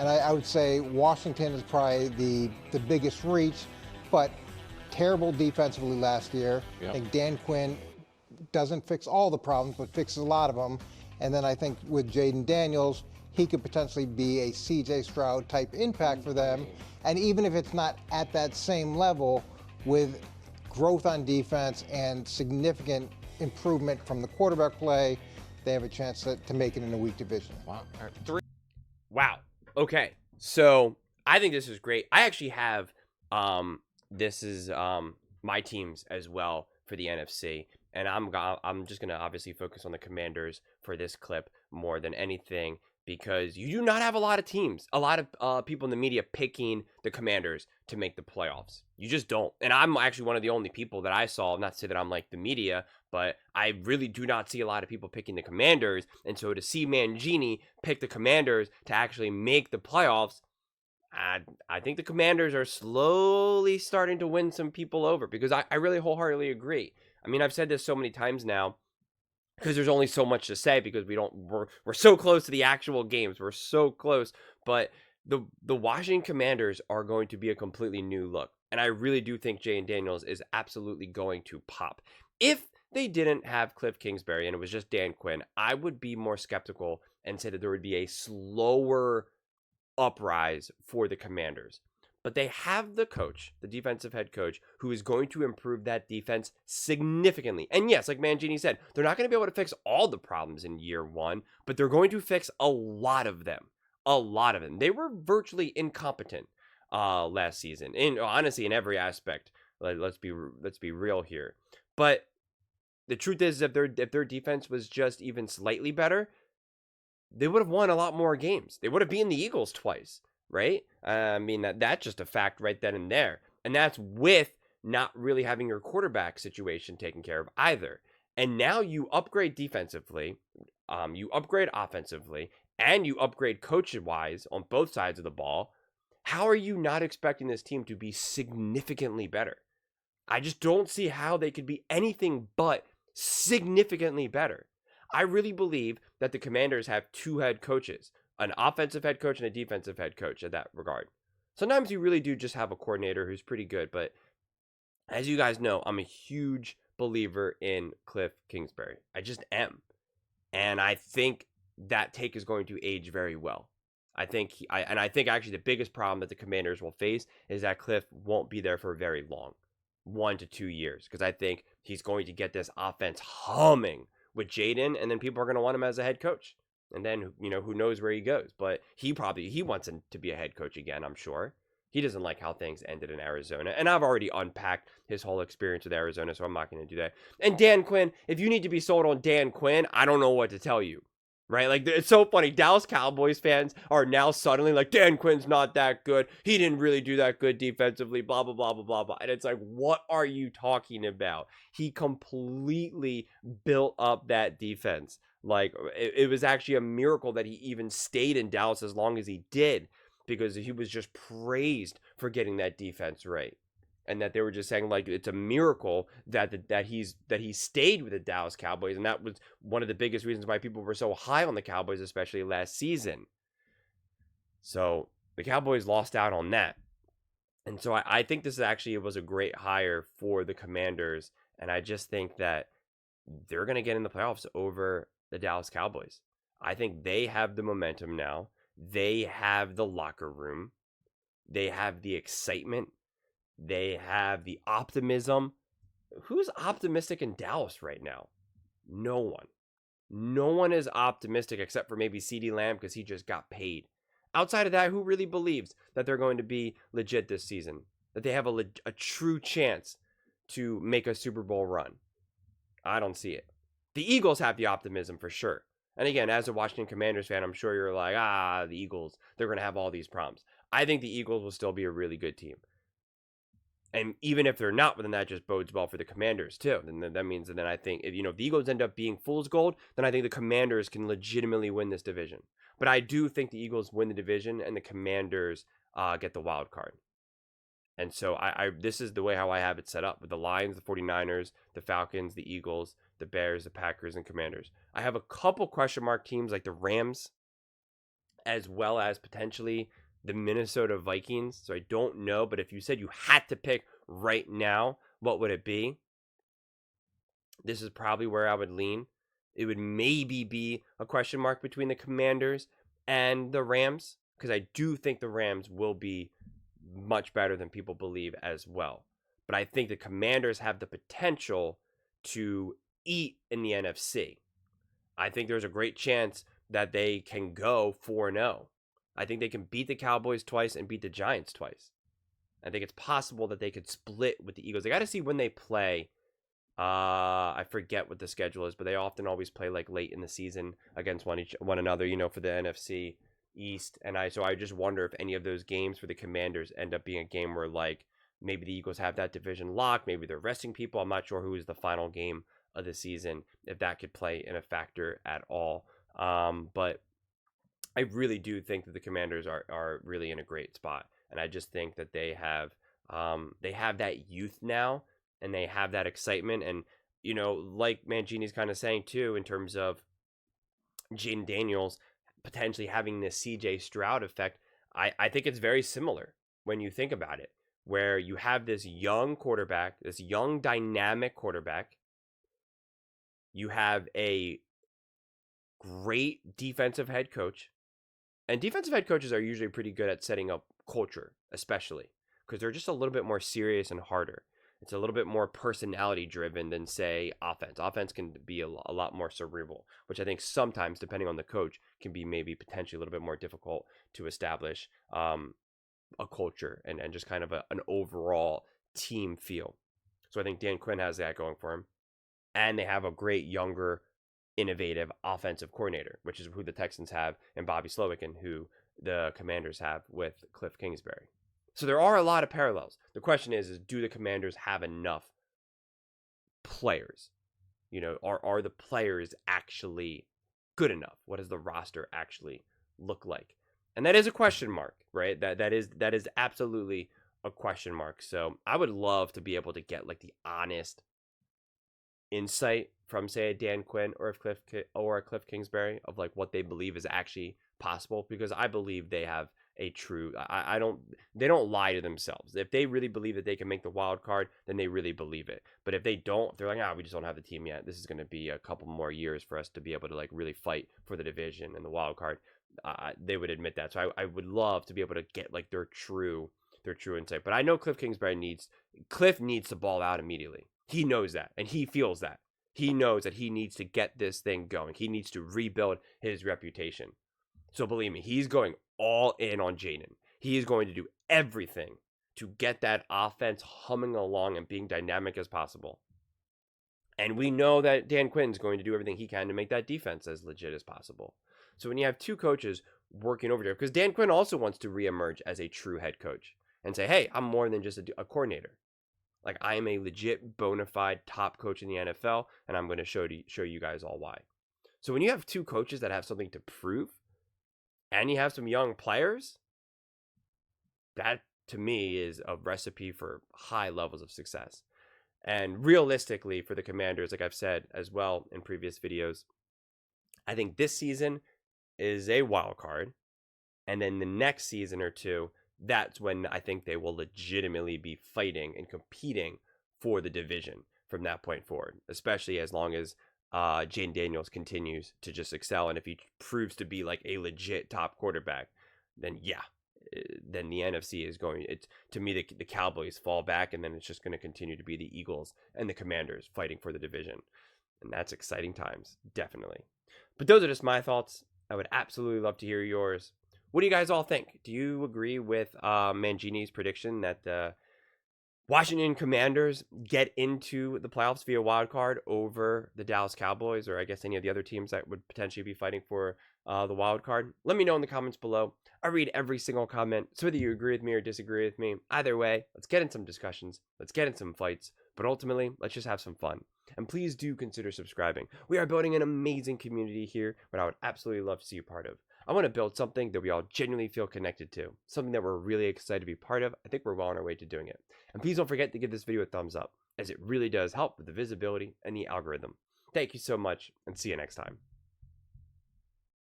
And I would say Washington is probably the biggest reach, but terrible defensively last year. Yep. I think Dan Quinn doesn't fix all the problems, but fixes a lot of them. And then I think with Jayden Daniels, he could potentially be a CJ Stroud type impact for them. And even if it's not at that same level, with growth on defense and significant improvement from the quarterback play, they have a chance to make it in a weak division. Wow. All right. Wow. Okay. So I think this is great. I actually have this is my teams as well for the NFC, and I'm just gonna obviously focus on the Commanders for this clip more than anything, because you do not have a lot of teams, a lot of people in the media picking the Commanders to make the playoffs. You just don't. And I'm actually one of the only people that I saw, not to say that I'm like the media, but I really do not see a lot of people picking the Commanders. And so to see Mangini pick the Commanders to actually make the playoffs, I think the Commanders are slowly starting to win some people over, because I really wholeheartedly agree. I mean, I've said this so many times now, because there's only so much to say, because we're so close to the actual games. We're so close, but the Washington Commanders are going to be a completely new look. And I really do think Jayden Daniels is absolutely going to pop. If they didn't have Cliff Kingsbury and it was just Dan Quinn, I would be more skeptical and say that there would be a slower uprise for the Commanders. But they have the coach, the defensive head coach, who is going to improve that defense significantly. And yes, like Mangini said, they're not going to be able to fix all the problems in year one, but they're going to fix a lot of them. A lot of them. They were virtually incompetent last season, honestly, in every aspect. Let's be real here. But the truth is, if their defense was just even slightly better, they would have won a lot more games. They would have beaten the Eagles twice, right? I mean, that's just a fact right then and there. And that's with not really having your quarterback situation taken care of either. And now you upgrade defensively, you upgrade offensively, and you upgrade coach-wise on both sides of the ball. How are you not expecting this team to be significantly better? I just don't see how they could be anything but significantly better. I really believe that the Commanders have two head coaches, an offensive head coach and a defensive head coach in that regard. Sometimes you really do just have a coordinator who's pretty good, but as you guys know, I'm a huge believer in Cliff Kingsbury. I just am. And I think that take is going to age very well. I think actually the biggest problem that the Commanders will face is that Cliff won't be there for very long, 1 to 2 years, because I think he's going to get this offense humming with Jayden, and then people are going to want him as a head coach. And then, who knows where he goes. But he wants him to be a head coach again, I'm sure. He doesn't like how things ended in Arizona. And I've already unpacked his whole experience with Arizona, so I'm not going to do that. And Dan Quinn, if you need to be sold on Dan Quinn, I don't know what to tell you. Right? Like, it's so funny. Dallas Cowboys fans are now suddenly like, Dan Quinn's not that good. He didn't really do that good defensively, blah, blah, blah, blah, blah, blah. And it's like, what are you talking about? He completely built up that defense. Like, it was actually a miracle that he even stayed in Dallas as long as he did, because he was just praised for getting that defense right. And that they were just saying, like, it's a miracle that he stayed with the Dallas Cowboys. And that was one of the biggest reasons why people were so high on the Cowboys, especially last season. So the Cowboys lost out on that. And so I think this actually was a great hire for the Commanders. And I just think that they're going to get in the playoffs over the Dallas Cowboys. I think they have the momentum now. They have the locker room. They have the excitement. They have the optimism. Who's optimistic in Dallas right now? No one. No one is optimistic except for maybe CeeDee Lamb, because he just got paid. Outside of that, who really believes that they're going to be legit this season? That they have a true chance to make a Super Bowl run? I don't see it. The Eagles have the optimism for sure. And again, as a Washington Commanders fan, I'm sure you're like, the Eagles, they're going to have all these problems. I think the Eagles will still be a really good team. And even if they're not, then that just bodes well for the Commanders too. And that means that then I think if the Eagles end up being fool's gold, then I think the Commanders can legitimately win this division. But I do think the Eagles win the division and the Commanders get the wild card. And so this is the way how I have it set up with the Lions, the 49ers, the Falcons, the Eagles, the Bears, the Packers, and Commanders. I have a couple question mark teams like the Rams as well as potentially the Minnesota Vikings. So I don't know, but if you said you had to pick right now, what would it be? This is probably where I would lean. It would maybe be a question mark between the Commanders and the Rams, because I do think the Rams will be much better than people believe as well. But I think the Commanders have the potential to eat in the NFC. I think there's a great chance that they can go 4-0. I think they can beat the Cowboys twice and beat the Giants twice. I think it's possible that they could split with the Eagles. They got to see when they play. I forget what the schedule is, but they often always play like late in the season against one another, for the NFC East. And I just wonder if any of those games for the Commanders end up being a game where like maybe the Eagles have that division locked, maybe they're resting people. I'm not sure who is the final game of the season, if that could play in a factor at all. But I really do think that the Commanders are really in a great spot, and I just think that they have that youth now, and they have that excitement, and like Mangini's kind of saying too, in terms of Jayden Daniels potentially having this CJ Stroud effect. I think it's very similar when you think about it, where you have this young quarterback, this young dynamic quarterback. You have a great defensive head coach. And defensive head coaches are usually pretty good at setting up culture, especially because they're just a little bit more serious and harder. It's a little bit more personality driven than, say, offense. Offense can be a lot more cerebral, which I think sometimes, depending on the coach, can be maybe potentially a little bit more difficult to establish a culture and just kind of an overall team feel. So I think Dan Quinn has that going for him. And they have a great younger, innovative offensive coordinator, which is who the Texans have in Bobby Slowick and who the Commanders have with Cliff Kingsbury. So there are a lot of parallels. The question is do the Commanders have enough players? Are the players actually good enough? What does the roster actually look like? And that is a question mark, right? That is absolutely a question mark. So I would love to be able to get like the honest insight from, say, a Dan Quinn or a Cliff Kingsbury of like what they believe is actually possible, because I believe they have a true they don't lie to themselves. If they really believe that they can make the wild card, then they really believe it. But if they don't, if they're like, we just don't have the team yet, this is going to be a couple more years for us to be able to like really fight for the division and the wild card, they would admit that. So I would love to be able to get like their true insight. But I know Cliff needs to ball out immediately. He knows that, and he feels that. He knows that he needs to get this thing going. He needs to rebuild his reputation. So believe me, he's going all in on Jayden. He is going to do everything to get that offense humming along and being dynamic as possible. And we know that Dan Quinn's going to do everything he can to make that defense as legit as possible. So when you have two coaches working over there, because Dan Quinn also wants to reemerge as a true head coach and say, hey, I'm more than just a coordinator. Like, I am a legit bona fide top coach in the NFL, and I'm going to show you guys all why. So when you have two coaches that have something to prove, and you have some young players, that to me is a recipe for high levels of success. And realistically, for the Commanders, like I've said as well in previous videos, I think this season is a wild card, and then the next season or two, that's when I think they will legitimately be fighting and competing for the division from that point forward, especially as long as Jayden Daniels continues to just excel. And if he proves to be like a legit top quarterback, then then the NFC is going, to me, the Cowboys fall back, and then it's just going to continue to be the Eagles and the Commanders fighting for the division. And that's exciting times, definitely. But those are just my thoughts. I would absolutely love to hear yours. What do you guys all think? Do you agree with Mangini's prediction that the Washington Commanders get into the playoffs via wild card over the Dallas Cowboys, or I guess any of the other teams that would potentially be fighting for the wild card? Let me know in the comments below. I read every single comment, so whether you agree with me or disagree with me, either way, let's get in some discussions, let's get in some fights, but ultimately, let's just have some fun. And please do consider subscribing. We are building an amazing community here, but I would absolutely love to see you part of. I want to build something that we all genuinely feel connected to, something that we're really excited to be part of. I think we're well on our way to doing it. And please don't forget to give this video a thumbs up, as it really does help with the visibility and the algorithm. Thank you so much, and see you next time.